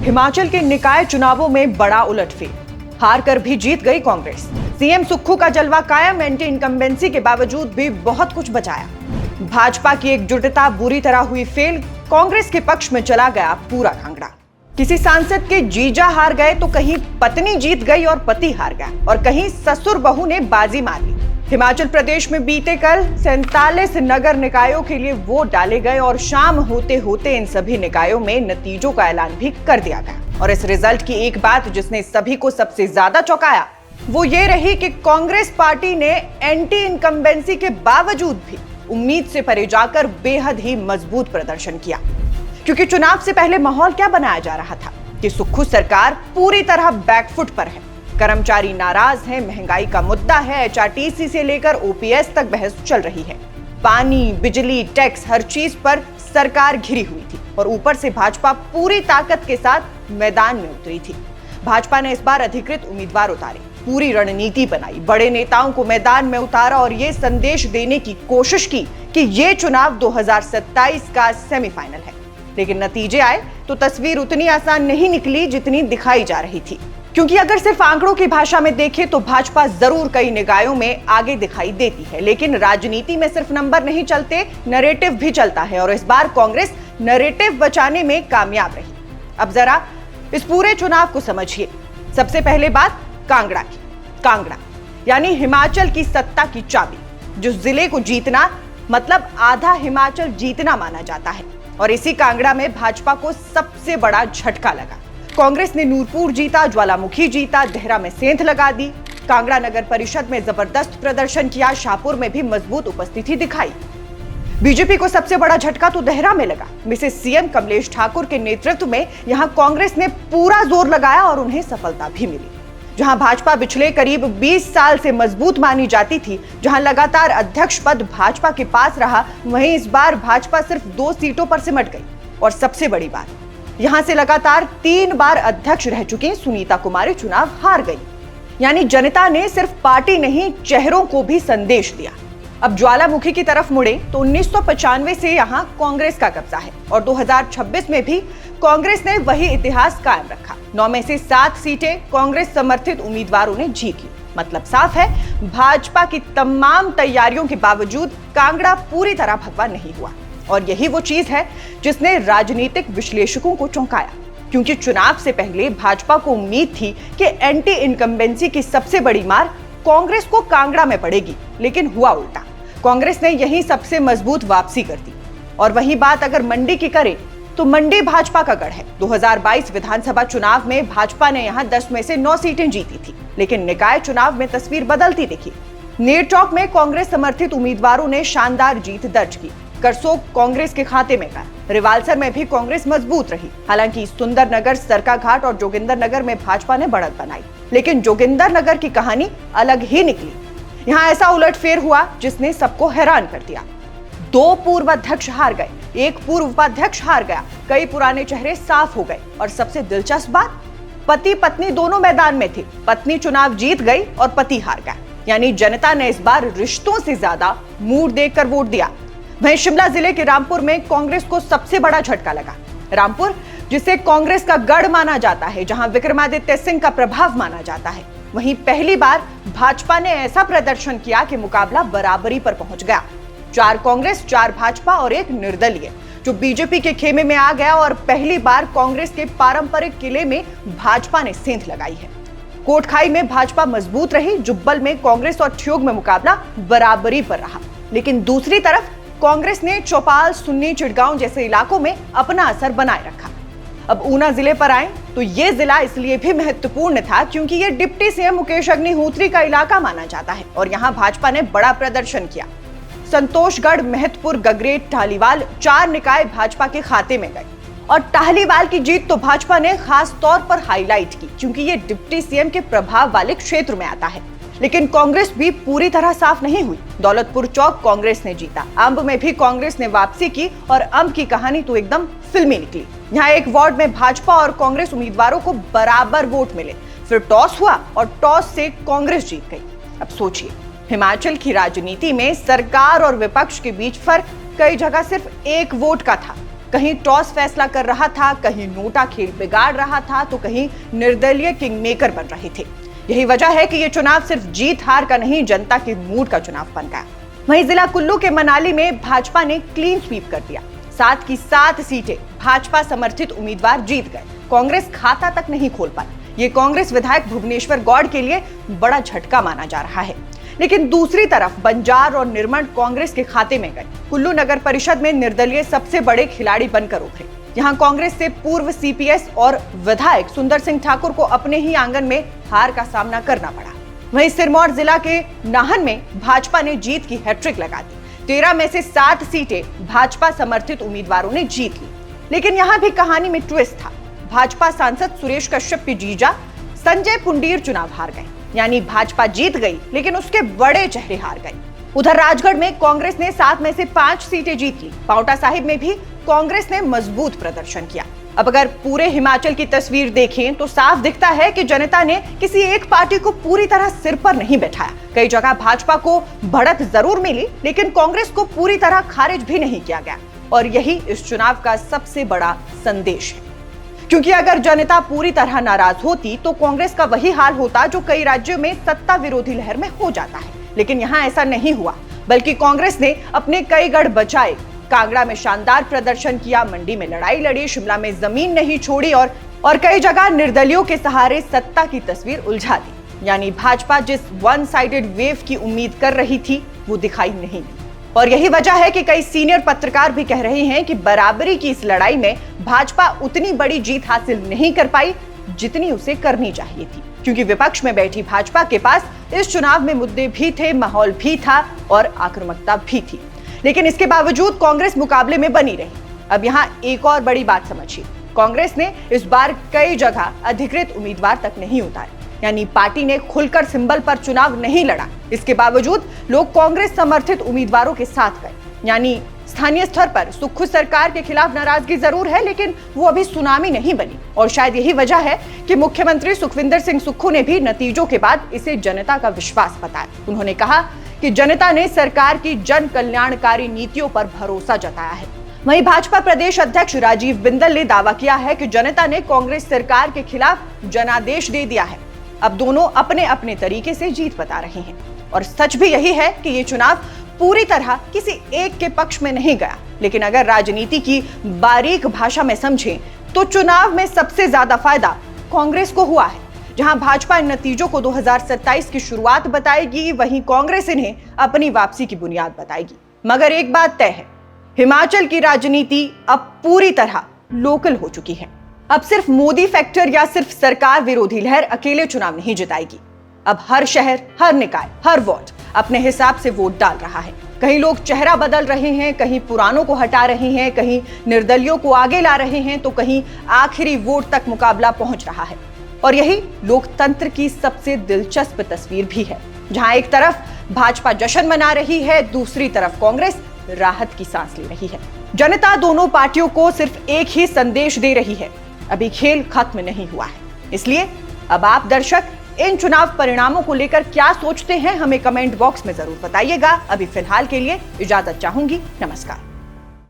हिमाचल के निकाय चुनावों में बड़ा उलटफेर, हार कर भी जीत गई कांग्रेस। सीएम सुक्खू का जलवा कायम, एंटी इनकम्बेंसी के बावजूद भी बहुत कुछ बचाया। भाजपा की एकजुटता बुरी तरह हुई फेल, कांग्रेस के पक्ष में चला गया पूरा कांगड़ा। किसी सांसद के जीजा हार गए तो कहीं पत्नी जीत गई और पति हार गया, और कहीं ससुर बहू ने बाजी मार ली। हिमाचल प्रदेश में बीते कल 47 नगर निकायों के लिए वोट डाले गए और शाम होते होते इन सभी निकायों में नतीजों का ऐलान भी कर दिया गया। और इस रिजल्ट की एक बात जिसने सभी को सबसे ज्यादा चौंकाया वो ये रही कि कांग्रेस पार्टी ने एंटी इनकम्बेंसी के बावजूद भी उम्मीद से परे जाकर बेहद ही मजबूत प्रदर्शन किया। क्योंकि चुनाव से पहले माहौल क्या बनाया जा रहा था कि सुक्खू सरकार पूरी तरह बैकफुट पर है, कर्मचारी नाराज हैं, महंगाई का मुद्दा है, एचआरटीसी से लेकर ओपीएस तक बहस चल रही है, पानी, बिजली, टैक्स, हर चीज पर सरकार घिरी हुई थी और ऊपर से भाजपा पूरी ताकत के साथ मैदान में उतरी थी। भाजपा ने इस बार अधिकृत उम्मीदवार उतारे, पूरी रणनीति बनाई, बड़े नेताओं को मैदान में उतारा और ये संदेश देने की कोशिश की कि ये चुनाव 2027 का सेमीफाइनल है। लेकिन नतीजे आए तो तस्वीर उतनी आसान नहीं निकली जितनी दिखाई जा रही थी। क्योंकि अगर सिर्फ आंकड़ों की भाषा में देखें तो भाजपा जरूर कई निकायों में आगे दिखाई देती है, लेकिन राजनीति में सिर्फ नंबर नहीं चलते, नैरेटिव भी चलता है और इस बार कांग्रेस नैरेटिव बचाने में कामयाब रही। अब जरा इस पूरे चुनाव को समझिए। सबसे पहले बात कांगड़ा की। कांगड़ा यानी हिमाचल की सत्ता की चाबी, जिस जिले को जीतना मतलब आधा हिमाचल जीतना माना जाता है। और इसी कांगड़ा में भाजपा को सबसे बड़ा झटका लगा। कांग्रेस ने नूरपुर जीता, ज्वालामुखी जीता, देहरा में सेंध लगा दी, कांगड़ा नगर परिषद में जबरदस्त प्रदर्शन किया, शाहपुर में भी मजबूत उपस्थिति दिखाई। बीजेपी को सबसे बड़ा झटका तो देहरा में लगा। मिसेस सीएम कमलेश ठाकुर के नेतृत्व में यहां कांग्रेस ने पूरा जोर लगाया और उन्हें सफलता भी मिली। जहां भाजपा पिछले करीब 20 साल से मजबूत मानी जाती थी, जहां लगातार अध्यक्ष पद भाजपा के पास रहा, वहीं इस बार भाजपा सिर्फ 2 सीटों पर सिमट गई। और सबसे बड़ी बात, यहां से लगातार 3 बार अध्यक्ष रह चुकी सुनीता कुमारी चुनाव हार गई। यानी जनता ने सिर्फ पार्टी नहीं, चेहरों को भी संदेश दिया। अब ज्वालामुखी की तरफ मुड़े तो 1995 से यहां कांग्रेस का कब्जा है और 2026 में भी कांग्रेस ने वही इतिहास कायम रखा। 9 में से 7 सीटें कांग्रेस समर्थित उम्मीदवारों ने जीत ली। मतलब साफ है, भाजपा की तमाम तैयारियों के बावजूद कांगड़ा पूरी तरह भगवा नहीं हुआ। और यही वो चीज है जिसने राजनीतिक विश्लेषकों को चौंकाया। क्योंकि चुनाव से पहले भाजपा को उम्मीद थी कि एंटी इनकम्बेंसी की सबसे बड़ी मार कांग्रेस को कांगड़ा में पड़ेगी, लेकिन हुआ उल्टा। कांग्रेस ने यही सबसे मजबूत वापसी कर दी। और वही बात अगर मंडी की करें तो मंडी भाजपा का गढ़ है। 2022 विधानसभा चुनाव में भाजपा ने यहां 10 में से 9 सीटें जीती थी, लेकिन निकाय चुनाव में तस्वीर बदलती दिखी। नेरचौक में कांग्रेस समर्थित उम्मीदवारों ने शानदार जीत दर्ज की। करसोग कांग्रेस के खाते में गया। रिवालसर में भी कांग्रेस मजबूत रही। हालांकि सुंदरनगर, सरकाघाट और जोगिंदरनगर में भाजपा ने बढ़त बनाई, लेकिन जोगिंदरनगर की कहानी अलग ही निकली। यहाँ ऐसा उलटफेर हुआ जिसने सबको हैरान कर दिया। 2 पूर्व अध्यक्ष हार गए, 1 पूर्व उपाध्यक्ष हार गया, कई पुराने चेहरे साफ हो गए और सबसे दिलचस्प बात, पति पत्नी दोनों मैदान में थे। पत्नी चुनाव जीत गई और पति हार गया। यानी जनता ने इस बार रिश्तों से ज्यादा मूड देखकर वोट दिया। वहीं शिमला जिले के रामपुर में कांग्रेस को सबसे बड़ा झटका लगा। रामपुर, जिसे कांग्रेस का गढ़ माना जाता है, जहां विक्रमादित्य सिंह का प्रभाव माना जाता है, वहीं पहली बार भाजपा ने ऐसा प्रदर्शन किया कि मुकाबला बराबरी पर पहुंच गया। 4 कांग्रेस, 4 भाजपा और 1 निर्दलीय, जो बीजेपी के खेमे में आ गया। और पहली बार कांग्रेस के पारंपरिक किले में भाजपा ने सेंध लगाई है। कोटखाई में भाजपा मजबूत रही, जुब्बल में कांग्रेस और ठियोग में मुकाबला बराबरी पर रहा। लेकिन दूसरी तरफ कांग्रेस ने चौपाल, सुन्नी, चिड़गांव जैसे इलाकों में अपना असर बनाए रखा। अब ऊना जिले पर आए तो ये जिला इसलिए भी महत्वपूर्ण था क्योंकि ये डिप्टी सीएम मुकेश अग्निहोत्री का इलाका माना जाता है और यहाँ भाजपा ने बड़ा प्रदर्शन किया। संतोषगढ़, महतपुर, गगरेट, टाहलीवाल 4 निकाय भाजपा के खाते में गए। और टाहलीवाल की जीत तो भाजपा ने खास तौर पर हाईलाइट की क्योंकि ये डिप्टी सीएम के प्रभाव वाले क्षेत्र में आता है। लेकिन कांग्रेस भी पूरी तरह साफ नहीं हुई। दौलतपुर चौक कांग्रेस ने जीता, अंब में भी कांग्रेस ने वापसी की और अंब की कहानी तो एकदम फिल्मी निकली। यहाँ एक वार्ड में भाजपा और कांग्रेस उम्मीदवारों को बराबर वोट मिले, फिर टॉस हुआ और टॉस से कांग्रेस जीत गई। अब सोचिए, हिमाचल की राजनीति में सरकार और विपक्ष के बीच फर्क कई जगह सिर्फ 1 वोट का था। कहीं टॉस फैसला कर रहा था, कहीं नोटा खेल बिगाड़ रहा था, तो कहीं निर्दलीय किंग मेकर बन रहे थे। यही वजह है कि ये चुनाव सिर्फ जीत हार का नहीं, जनता के मूड का चुनाव बन गया। वहीं जिला कुल्लू के मनाली में भाजपा ने क्लीन स्वीप कर दिया। 7 की 7 सीटें भाजपा समर्थित उम्मीदवार जीत गए। कांग्रेस खाता तक नहीं खोल पाई। ये कांग्रेस विधायक भुवनेश्वर गौड़ के लिए बड़ा झटका माना जा रहा है। लेकिन दूसरी तरफ बंजार और निरमंड कांग्रेस के खाते में गए। कुल्लू नगर परिषद में निर्दलीय सबसे बड़े खिलाड़ी बनकर उभरे। यहाँ कांग्रेस से पूर्व सीपीएस और विधायक सुंदर सिंह ठाकुर को अपने ही आंगन में हार का सामना करना पड़ा। वहीं सिरमौर जिला के नाहन में भाजपा ने जीत की हैट्रिक लगा दी। 13 में से 7 सीटें भाजपा समर्थित उम्मीदवारों ने जीत ली। लेकिन यहाँ भी कहानी में ट्विस्ट था। भाजपा सांसद सुरेश कश्यप के जीजा संजय पुंडीर चुनाव हार गए। यानी भाजपा जीत गई, लेकिन उसके बड़े चेहरे हार गए। उधर राजगढ़ में कांग्रेस ने 7 में से 5 सीटें जीत ली। पांवटा साहिब में भी कांग्रेस ने मजबूत प्रदर्शन किया। अब अगर पूरे हिमाचल की तस्वीर देखें तो साफ दिखता है कि जनता ने किसी एक पार्टी को पूरी तरह सिर पर नहीं बैठाया। कई जगह भाजपा को बढ़त जरूर मिली, लेकिन कांग्रेस को पूरी तरह खारिज भी नहीं किया गया। और यही इस चुनाव का सबसे बड़ा संदेश है, क्योंकि अगर जनता पूरी तरह नाराज होती तो कांग्रेस का वही हाल होता जो कई राज्यों में सत्ता विरोधी लहर में हो जाता है। लेकिन यहाँ ऐसा नहीं हुआ, बल्कि कांग्रेस ने अपने कई गढ़ बचाए। कांगड़ा में शानदार प्रदर्शन किया, मंडी में लड़ाई लड़ी, शिमला में जमीन नहीं छोड़ी और कई जगह निर्दलियों के सहारे सत्ता की तस्वीर उलझा दी। यानी भाजपा जिस वन साइडेड वेव की उम्मीद कर रही थी वो दिखाई नहीं दी। और यही वजह है कि कई सीनियर पत्रकार भी कह रहे हैं कि बराबरी की इस लड़ाई में भाजपा उतनी बड़ी जीत हासिल नहीं कर पाई जितनी उसे करनी चाहिए थी, क्योंकि विपक्ष में बैठी भाजपा के पास इस चुनाव में मुद्दे भी थे, माहौल भी था और आक्रामकता भी थी। लेकिन इसके बावजूद कांग्रेस मुकाबले में बनी रही। अब यहाँ एक और बड़ी बात समझिए, कांग्रेस ने इस बार कई जगह अधिकृत उम्मीदवार तक नहीं उतारे। यानी पार्टी ने खुलकर सिंबल पर चुनाव नहीं लड़ा। इसके बावजूद लोग कांग्रेस समर्थित उम्मीदवारों के साथ गए। यानी स्थानीय स्तर पर सुक्खू सरकार के खिलाफ नाराजगी जरूर है, लेकिन वो अभी सुनामी नहीं बनी। और शायद यही वजह है कि मुख्यमंत्री सुखविंदर सिंह सुक्खू ने भी नतीजों के बाद इसे जनता का विश्वास बताया। उन्होंने कहा कि जनता ने सरकार की जन कल्याणकारी नीतियों पर भरोसा जताया है। वहीं भाजपा प्रदेश अध्यक्ष राजीव बिंदल ने दावा किया है कि जनता ने कांग्रेस सरकार के खिलाफ जनादेश दे दिया है। अब दोनों अपने अपने तरीके से जीत बता रहे हैं। और सच भी यही है कि ये चुनाव पूरी तरह किसी एक के पक्ष में नहीं गया। लेकिन अगर राजनीति की बारीक भाषा में समझें तो चुनाव में सबसे ज्यादा फायदा कांग्रेस को हुआ है। जहां भाजपा इन नतीजों को 2027 की शुरुआत बताएगी, वहीं कांग्रेस इन्हें अपनी वापसी की बुनियाद बताएगी। मगर एक बात तय है, हिमाचल की राजनीति अब पूरी तरह लोकल हो चुकी है। अब सिर्फ मोदी फैक्टर या सिर्फ सरकार विरोधी लहर अकेले चुनाव नहीं जिताएगी। अब हर शहर, हर निकाय, हर वार्ड अपने हिसाब से वोट डाल रहा है। कहीं लोग चेहरा बदल रहे हैं, कहीं पुरानों को हटा रहे हैं, कहीं निर्दलियों को आगे ला रहे हैं, तो कहीं आखिरी वोट तक मुकाबला पहुंच रहा है। और यही लोकतंत्र की सबसे दिलचस्प तस्वीर भी है, जहां एक तरफ भाजपा जश्न मना रही है, दूसरी तरफ कांग्रेस राहत की सांस ले रही है। जनता दोनों पार्टियों को सिर्फ एक ही संदेश दे रही है, अभी खेल खत्म नहीं हुआ है। इसलिए अब आप दर्शक इन चुनाव परिणामों को लेकर क्या सोचते हैं, हमें कमेंट बॉक्स में जरूर बताइएगा। अभी फिलहाल के लिए इजाजत चाहूंगी। नमस्कार।